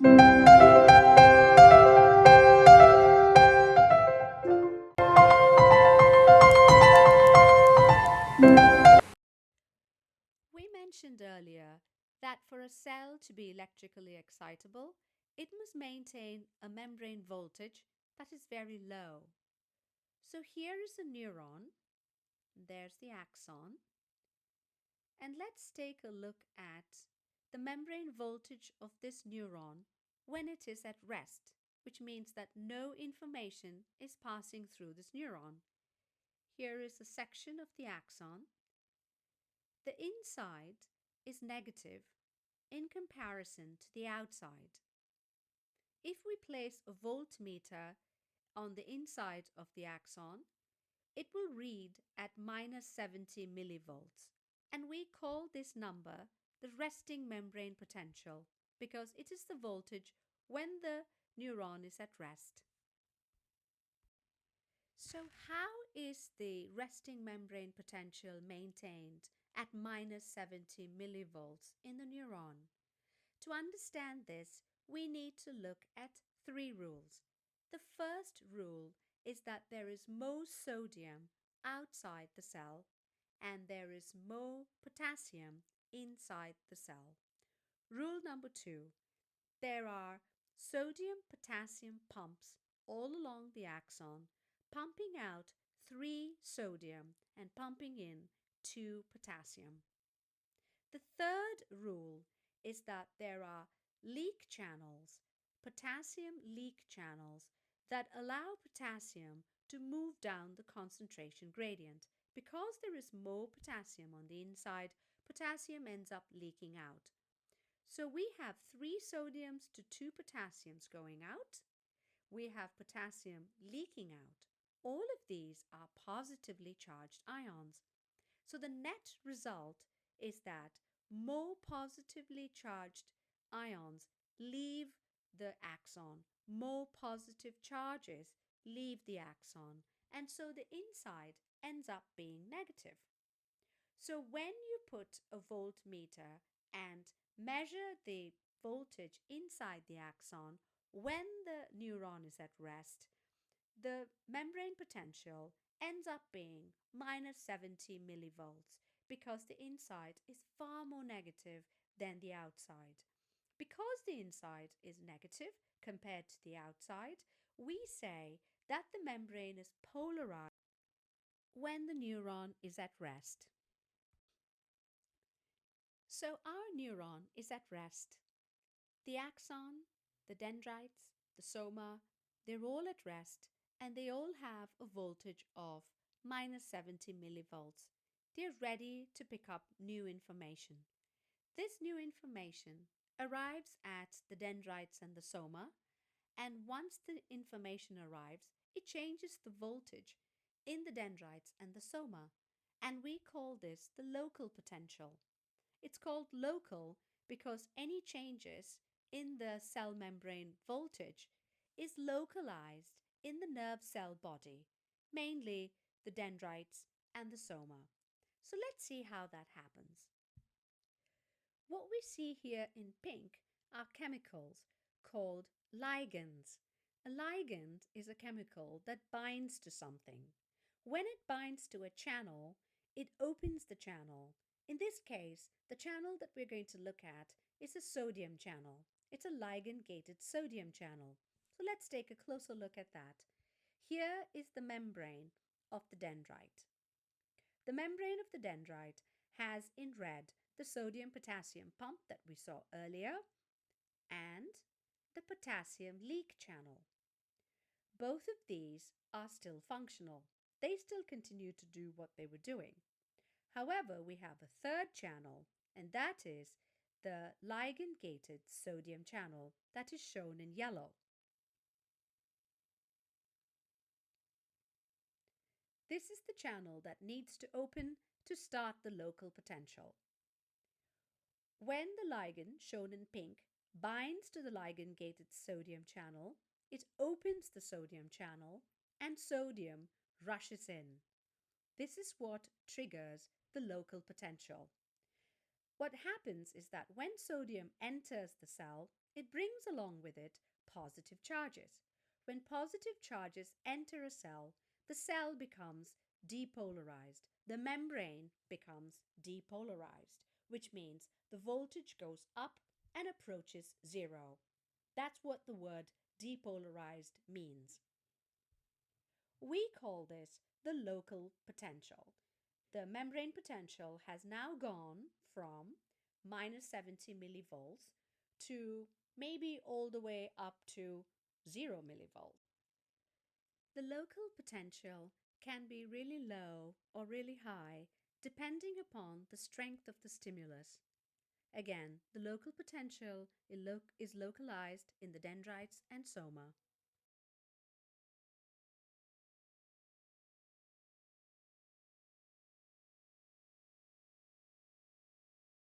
We mentioned earlier that for a cell to be electrically excitable, it must maintain a membrane voltage that is very low. So here is a neuron, there's the axon, and let's take a look at the membrane voltage of this neuron when it is at rest, which means that no information is passing through this neuron. Here is a section of the axon. The inside is negative in comparison to the outside. If we place a voltmeter on the inside of the axon, it will read at minus 70 millivolts, and we call this number the resting membrane potential because it is the voltage when the neuron is at rest. So how is the resting membrane potential maintained at minus 70 millivolts in the neuron? To understand this, we need to look at three rules. The first rule is that there is more sodium outside the cell and there is more potassium inside the cell. Rule number two, there are sodium-potassium pumps all along the axon, pumping out 3 sodium and pumping in 2 potassium. The third rule is that there are leak channels, potassium leak channels, that allow potassium to move down the concentration gradient. Because there is more potassium on the inside, potassium ends up leaking out. So we have 3 sodiums to 2 potassiums going out. We have potassium leaking out. All of these are positively charged ions. So the net result is that more positively charged ions leave the axon, more positive charges leave the axon, and so the inside ends up being negative. So when you put a voltmeter and measure the voltage inside the axon when the neuron is at rest, the membrane potential ends up being minus 70 millivolts because the inside is far more negative than the outside. Because the inside is negative compared to the outside, we say that the membrane is polarized when the neuron is at rest. So our neuron is at rest. The axon, the dendrites, the soma, they're all at rest and they all have a voltage of minus 70 millivolts. They're ready to pick up new information. This new information arrives at the dendrites and the soma, and once the information arrives, it changes the voltage in the dendrites and the soma, and we call this the local potential. It's called local because any changes in the cell membrane voltage is localized in the nerve cell body, mainly the dendrites and the soma. So let's see how that happens. What we see here in pink are chemicals called ligands. A ligand is a chemical that binds to something. When it binds to a channel, it opens the channel. In this case, the channel that we're going to look at is a sodium channel. It's a ligand-gated sodium channel. So let's take a closer look at that. Here is the membrane of the dendrite. The membrane of the dendrite has in red the sodium-potassium pump that we saw earlier and the potassium leak channel. Both of these are still functional. They still continue to do what they were doing. However, we have a third channel, and that is the ligand-gated sodium channel that is shown in yellow. This is the channel that needs to open to start the local potential. When the ligand, shown in pink, binds to the ligand-gated sodium channel, it opens the sodium channel and sodium rushes in. This is what triggers the local potential. What happens is that when sodium enters the cell, it brings along with it positive charges. When positive charges enter a cell, the cell becomes depolarized. The membrane becomes depolarized, which means the voltage goes up and approaches zero. That's what the word depolarized means. We call this the local potential. The membrane potential has now gone from minus 70 millivolts to maybe all the way up to 0 millivolts. The local potential can be really low or really high depending upon the strength of the stimulus. Again, the local potential is localized in the dendrites and soma.